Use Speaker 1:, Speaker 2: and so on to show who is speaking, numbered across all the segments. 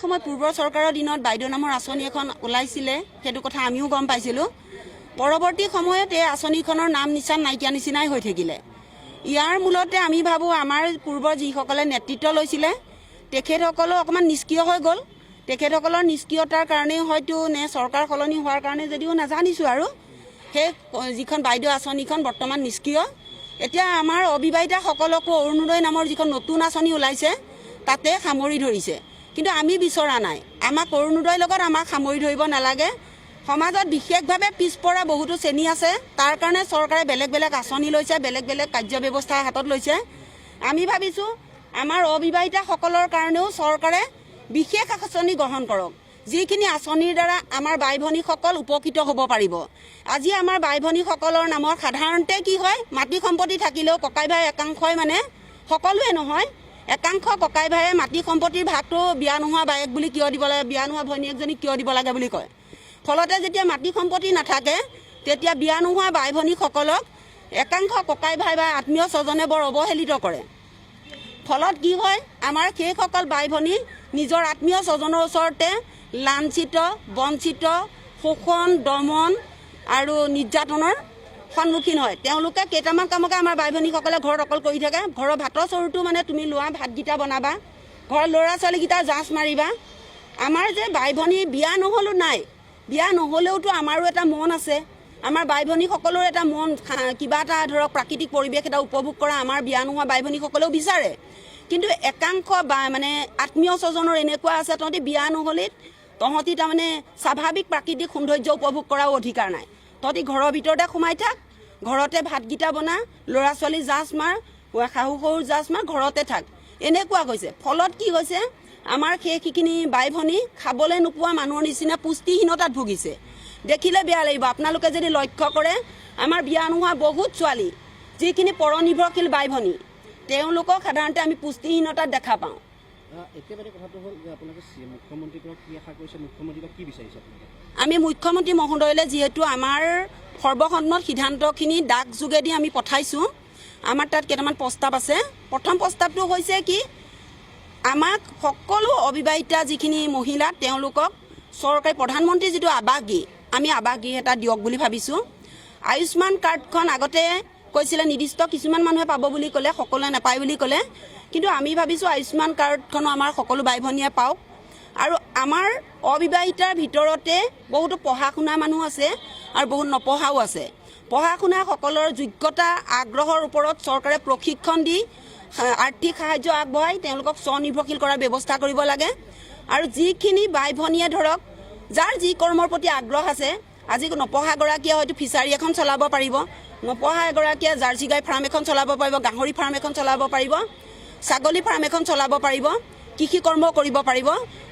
Speaker 1: সময় পূৰ্বৰ চৰকাৰৰ দিনত বাইদেউ নামৰ আঁচনি এখন ওলাইছিলে সেইটো কথা আমিও গম পাইছিলোঁ। পৰৱৰ্তী সময়ত এই আঁচনিখনৰ নাম নিচান নাইকিয়া নিচিনাই হৈ থাকিলে। ইয়াৰ মূলতে আমি ভাবোঁ আমাৰ পূৰ্বৰ যিসকলে নেতৃত্ব লৈছিলে তেখেতসকলো অকণমান নিষ্ক্ৰিয় হৈ গ'ল। তেখেতসকলৰ নিষ্ক্ৰিয়তাৰ কাৰণেই হয়তো নে চৰকাৰ সলনি হোৱাৰ কাৰণে যদিও নাজানিছোঁ আৰু সেই যিখন বাইদেউ আঁচনিখন বৰ্তমান নিষ্ক্ৰিয়। এতিয়া আমাৰ অবিবাহিতাসকলকো অৰুণোদয় নামৰ যিখন নতুন আঁচনি ওলাইছে তাতে সামৰি ধৰিছে, কিন্তু আমি বিচৰা নাই। আমাক অৰুণোদয়ৰ লগত আমাক সামৰি ধৰিব নালাগে। সমাজত বিশেষভাৱে পিছপৰা বহুতো শ্ৰেণী আছে, তাৰ কাৰণে চৰকাৰে বেলেগ বেলেগ আঁচনি লৈছে, বেলেগ বেলেগ কাৰ্যব্যৱস্থা হাতত লৈছে। আমি ভাবিছোঁ আমাৰ অবিবাহিতাসকলৰ কাৰণেও চৰকাৰে বিশেষ আঁচনি গ্ৰহণ কৰক, যিখিনি আঁচনিৰ দ্বাৰা আমাৰ বাই ভনীসকল উপকৃত হ'ব পাৰিব। আজি আমাৰ বাই ভনীসকলৰ নামত সাধাৰণতে কি হয়, মাটি সম্পত্তি থাকিলেও ককাই ভাই একাংশই সকলোৱে নহয়, একাংশ ককাই ভাইয়ে মাটি সম্পত্তিৰ ভাগটো বিয়া নোহোৱা বায়েক বুলি কিয় দিব লাগে, বিয়া নোহোৱা ভনীয়েকজনীক কিয় দিব লাগে বুলি কয়। ফলতে যেতিয়া মাটি সম্পত্তি নাথাকে তেতিয়া বিয়া নোহোৱা বাই ভনীসকলক একাংশ ককাই ভাই বা আত্মীয় স্বজনে বৰ অৱহেলিত কৰে। ফলত কি হয়, আমাৰ সেইসকল বাই ভনী নিজৰ আত্মীয় স্বজনৰ ওচৰতে লাঞ্ছিত, বঞ্চিত, শোষণ, দমন আৰু নিৰ্যাতনৰ সন্মুখীন হয়। তেওঁলোকে কেইটামান কামকে আমাৰ বাই ভনীসকলে ঘৰত অকল কৰি থাকে। ঘৰৰ ভাতৰ চৰুটো তুমি লোৱা, ভাতকেইটা বনাবা, ঘৰৰ ল'ৰা ছোৱালীকেইটা জাঁচ মাৰিবা। আমাৰ যে বাই ভনী বিয়া নহ'লেও নাই, বিয়া নহ'লেওতো আমাৰো এটা মন আছে। আমাৰ বাই ভনীসকলৰ এটা মন, কিবা এটা ধৰক প্ৰাকৃতিক পৰিৱেশ এটা উপভোগ কৰা আমাৰ বিয়া নোহোৱা বাই ভনীসকলেও বিচাৰে। কিন্তু একাংশ আত্মীয় স্বজনৰ এনেকুৱা আছে, তহঁতি বিয়া নহ'লে তহঁতি তাৰমানে স্বাভাৱিক প্ৰাকৃতিক সৌন্দৰ্য উপভোগ কৰাও অধিকাৰ নাই। তহঁতি ঘৰৰ ভিতৰতে সোমাই থাক, ঘৰতে ভাতকেইটা বনা, ল'ৰা ছোৱালী জাঁচ মাৰ, শাহু শহুৰ জাঁচ মাৰ, ঘৰতে থাক, এনেকুৱা হৈছে। ফলত কি হৈছে, আমাৰ সেইখিনি বাই ভনী খাবলৈ নোপোৱা মানুহৰ নিচিনা পুষ্টিহীনতাত ভুগিছে। দেখিলে বেয়া লাগিব। আপোনালোকে যদি লক্ষ্য কৰে, আমাৰ বিয়া নোহোৱা বহুত ছোৱালী যিখিনি পৰনিৰ্ভৰশীল বাই ভনী, তেওঁলোকক সাধাৰণতে আমি পুষ্টিহীনতাত দেখা পাওঁ। আমি মুখ্যমন্ত্ৰী মহোদয়লৈ যিহেতু আমাৰ সৰ্বসন্মত সিদ্ধান্তখিনি ডাক যোগেদি আমি পঠাইছোঁ, আমাৰ তাত কেইটামান প্ৰস্তাৱ আছে। প্ৰথম প্ৰস্তাৱটো হৈছে কি, আমাক সকলো অবিবাহিতা যিখিনি মহিলা তেওঁলোকক চৰকাৰী প্ৰধানমন্ত্ৰী যিটো আৱাস গৃহ, আমি আৱাস গৃহ এটা দিয়ক বুলি ভাবিছোঁ। আয়ুষ্মান কাৰ্ডখন আগতে কৈছিলে নিৰ্দিষ্ট কিছুমান মানুহে পাব বুলি ক'লে, সকলোৱে নাপায় বুলি ক'লে, কিন্তু আমি ভাবিছোঁ আয়ুষ্মান কাৰ্ডখনো আমাৰ সকলো বাই ভনীয়ে পাওক। আৰু আমাৰ অবিবাহিতাৰ ভিতৰতে বহুতো পঢ়া শুনা মানুহ আছে আৰু বহুত নপঢ়াও আছে। পঢ়া শুনা সকলৰ যোগ্যতা আগ্ৰহৰ ওপৰত চৰকাৰে প্ৰশিক্ষণ দি আৰ্থিক সাহায্য আগবঢ়াই তেওঁলোকক স্বনিৰ্ভৰশীল কৰাৰ ব্যৱস্থা কৰিব লাগে। আৰু যিখিনি বাই ভনীয়ে ধৰক যাৰ যি কৰ্মৰ প্ৰতি আগ্ৰহ আছে, আজি নপঢ়াগৰাকীয়ে হয়তো ফিচাৰী এখন চলাব পাৰিব, নপঢ়া এগৰাকীয়ে জাৰ্চি গাই ফাৰ্ম এখন চলাব পাৰিব, গাহৰি ফাৰ্ম এখন চলাব পাৰিব, ছাগলী ফাৰ্ম এখন চলাব পাৰিব, কৃষি কৰ্ম কৰিব পাৰিব।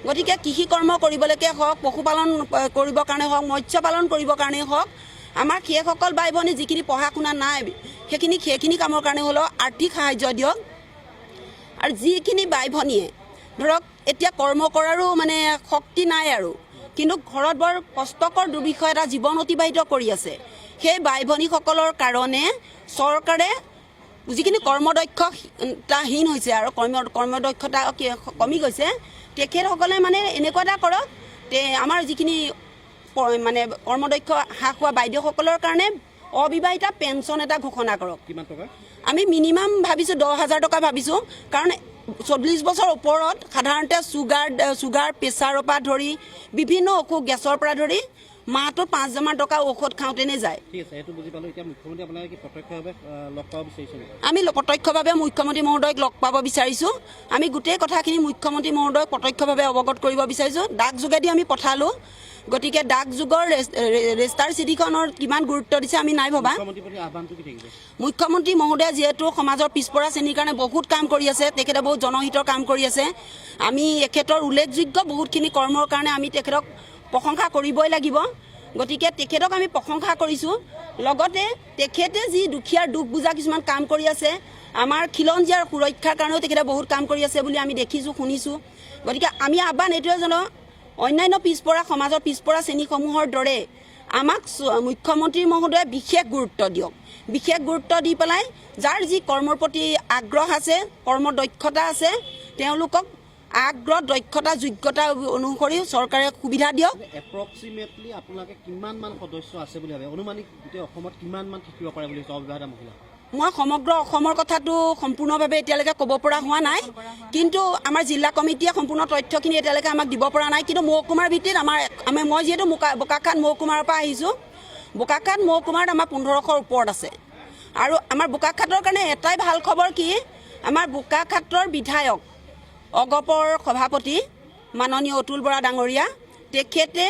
Speaker 1: গতিকে কৃষি কৰ্ম কৰিবলৈকে হওক, পশুপালন কৰিবৰ কাৰণে হওক, মৎস্য পালন কৰিবৰ কাৰণেই হওক, আমাৰ সেইসকল বাই ভনী যিখিনি পঢ়া শুনা নাই সেইখিনি কামৰ কাৰণে হ'লেও আৰ্থিক সাহায্য দিয়ক। আৰু যিখিনি বাই ভনীয়ে ধৰক এতিয়া কৰ্ম কৰাৰো শক্তি নাই আৰু, কিন্তু ঘৰত বৰ কষ্টকৰ দুৰ্বিষহ এটা জীৱন অতিবাহিত কৰি আছে, সেই বাই ভনীসকলৰ কাৰণে চৰকাৰে যিখিনি কৰ্মদক্ষতাহীন হৈছে আৰু কৰ্মদক্ষতা কমি গৈছে, তেখেতসকলে এনেকুৱা এটা কৰক, আমাৰ যিখিনি কৰ্মদক্ষ হ্ৰাস হোৱা বাইদেউসকলৰ কাৰণে অবিবাহিতা পেঞ্চন এটা ঘোষণা কৰক।
Speaker 2: কিমান টকা?
Speaker 1: আমি মিনিমাম ভাবিছোঁ 10,000 টকা ভাবিছোঁ, কাৰণ 40 বছৰ ওপৰত সাধাৰণতে চুগাৰ প্ৰেছাৰৰ পৰা ধৰি বিভিন্ন অসুখ, গেছৰ পৰা ধৰি মাহটোত 5,000 টকা ঔষধ খাওঁতেনে যায়। আমি প্ৰত্যক্ষভাৱে মুখ্যমন্ত্ৰী মহোদয়ক লগ পাব বিচাৰিছোঁ। আমি গোটেই কথাখিনি মুখ্যমন্ত্ৰী মহোদয়ক প্ৰত্যক্ষভাৱে অৱগত কৰিব বিচাৰিছোঁ। ডাক যোগেদি আমি পঠালোঁ। গতিকে ডাক যুগৰ ৰেজিষ্টাৰ চিঠিখনৰ কিমান গুৰুত্ব দিছে আমি নাই ভবা। মুখ্যমন্ত্ৰী মহোদয়ে যিহেতু সমাজৰ পিছপৰা শ্ৰেণীৰ কাৰণে বহুত কাম কৰি আছে, তেখেতে বহুত জনহিতৰ কাম কৰি আছে। আমি এখেতৰ উল্লেখযোগ্য বহুতখিনি কৰ্মৰ কাৰণে আমি তেখেতক প্ৰশংসা কৰিবই লাগিব। গতিকে তেখেতক আমি প্ৰশংসা কৰিছোঁ। লগতে তেখেতে যি দুখীয়াৰ দুখ বুজা কিছুমান কাম কৰি আছে, আমাৰ খিলঞ্জীয়াৰ সুৰক্ষাৰ কাৰণেও তেখেতে বহুত কাম কৰি আছে বুলি আমি দেখিছোঁ, শুনিছোঁ। গতিকে আমি আহ্বান এইটোৱে জনাওঁ, অন্যান্য পিছপৰা সমাজৰ পিছপৰা শ্ৰেণীসমূহৰ দৰে আমাক মুখ্যমন্ত্ৰী মহোদয়ে বিশেষ গুৰুত্ব দিয়ক। বিশেষ গুৰুত্ব দি পেলাই যাৰ যি কৰ্মৰ প্ৰতি আগ্ৰহ আছে, কৰ্মদক্ষতা আছে, তেওঁলোকক আগ্ৰহ দক্ষতা যোগ্যতা অনুসৰি চৰকাৰে সুবিধা দিয়ক।
Speaker 2: এপ্ৰক্সিমেটলি আপোনালোকে কিমান মান সদস্য আছে বুলি ভাবে? অনুমানিক গোটেই অসমত কিমান মান থাকিব পাৰে বুলি অবিবাহিত মহিলা?
Speaker 1: মই সমগ্ৰ অসমৰ কথাটো সম্পূৰ্ণভাৱে এতিয়ালৈকে ক'ব পৰা হোৱা নাই, কিন্তু আমাৰ জিলা কমিটিয়ে সম্পূৰ্ণ তথ্যখিনি এতিয়ালৈকে আমাক দিব পৰা নাই। কিন্তু মহকুমাৰ ভিত্তিত মই যিহেতু বোকাখাট মহকুমাৰ পৰা আহিছোঁ, বোকাখাট মহকুমাত আমাৰ 1500ৰ ওপৰত আছে। আৰু আমাৰ বোকাখাটৰ কাৰণে এটাই ভাল খবৰ কি, আমাৰ বোকাখাটৰ বিধায়ক অগপৰ সভাপতি মাননীয় অতুল বৰা ডাঙৰীয়া, তেখেতে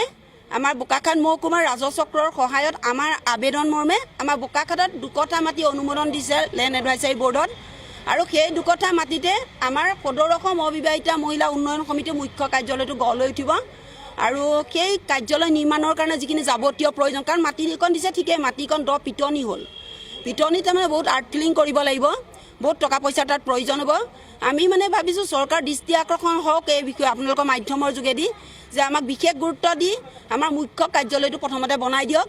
Speaker 1: আমাৰ বোকাখাট মহকুমাৰ ৰাজচক্ৰৰ সহায়ত আমাৰ আবেদন মৰ্মে আমাৰ বোকাখাটত 2 কঠা মাটি অনুমোদন দিছে লেণ্ড এডভাইচাৰী বৰ্ডত। আৰু সেই 2 কঠা মাটিতে আমাৰ সদৰ অসম অবিবাহিতা মহিলা উন্নয়ন সমিতিৰ মুখ্য কাৰ্যালয়টো গঢ় লৈ উঠিব। আৰু সেই কাৰ্যালয় নিৰ্মাণৰ কাৰণে যিখিনি যাৱতীয় প্ৰয়োজন, কাৰণ মাটিকণ দিছে ঠিকেই, মাটিকণ দ পিটনি হ'ল, পিটনি তাৰমানে বহুত আৰ্টফিলিং কৰিব লাগিব, বহুত টকা পইচা তাত প্ৰয়োজন হ'ব। আমি মানে ভাবিছোঁ চৰকাৰ দৃষ্টি আকৰ্ষণ হওক এই বিষয়ে আপোনালোকৰ মাধ্যমৰ যোগেদি, যে আমাক বিশেষ গুৰুত্ব দি আমাৰ মুখ্য কাৰ্যালয়টো প্ৰথমতে বনাই দিয়ক।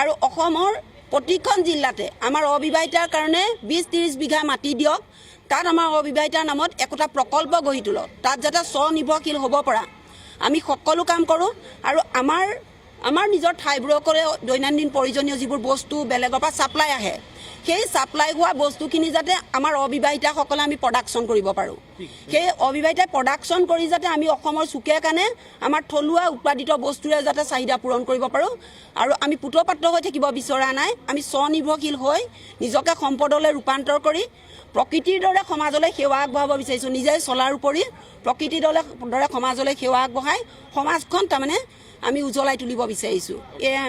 Speaker 1: আৰু অসমৰ প্ৰতিখন জিলাতে আমাৰ অবিবাহিতাৰ কাৰণে 20-30 বিঘা মাটি দিয়ক। তাত আমাৰ অবিবাহিতাৰ নামত একোটা প্ৰকল্প গঢ়ি তোলক, তাত যাতে স্বনিৰ্ভৰশীল হ'ব পৰা আমি সকলো কাম কৰোঁ। আৰু আমাৰ নিজৰ ঠাইবোৰকৰে দৈনন্দিন প্ৰয়োজনীয় যিবোৰ বস্তু বেলেগৰ পৰা ছাপ্লাই আহে, সেই ছাপ্লাই হোৱা বস্তুখিনি যাতে আমাৰ অবিবাহিতাসকলে আমি প্ৰডাকশ্যন কৰিব পাৰোঁ। সেই অবিবাহিতাই প্ৰডাকশ্যন কৰি যাতে আমি অসমৰ চুকে কাণে আমাৰ থলুৱা উৎপাদিত বস্তুৰে যাতে চাহিদা পূৰণ কৰিব পাৰোঁ। আৰু আমি পুতপাত্ৰ হৈ থাকিব বিচৰা নাই, আমি স্বনিৰ্ভৰশীল হৈ নিজকে সম্পদলৈ ৰূপান্তৰ কৰি প্ৰকৃতিৰ দৰে সমাজলৈ সেৱা আগবঢ়াব বিচাৰিছোঁ। নিজে চলাৰ উপৰি প্ৰকৃতিৰ দৰে সমাজলৈ সেৱা আগবঢ়াই সমাজখন তাৰমানে আমি উজ্বলাই তুলিব বিচাৰিছোঁ। এয়াই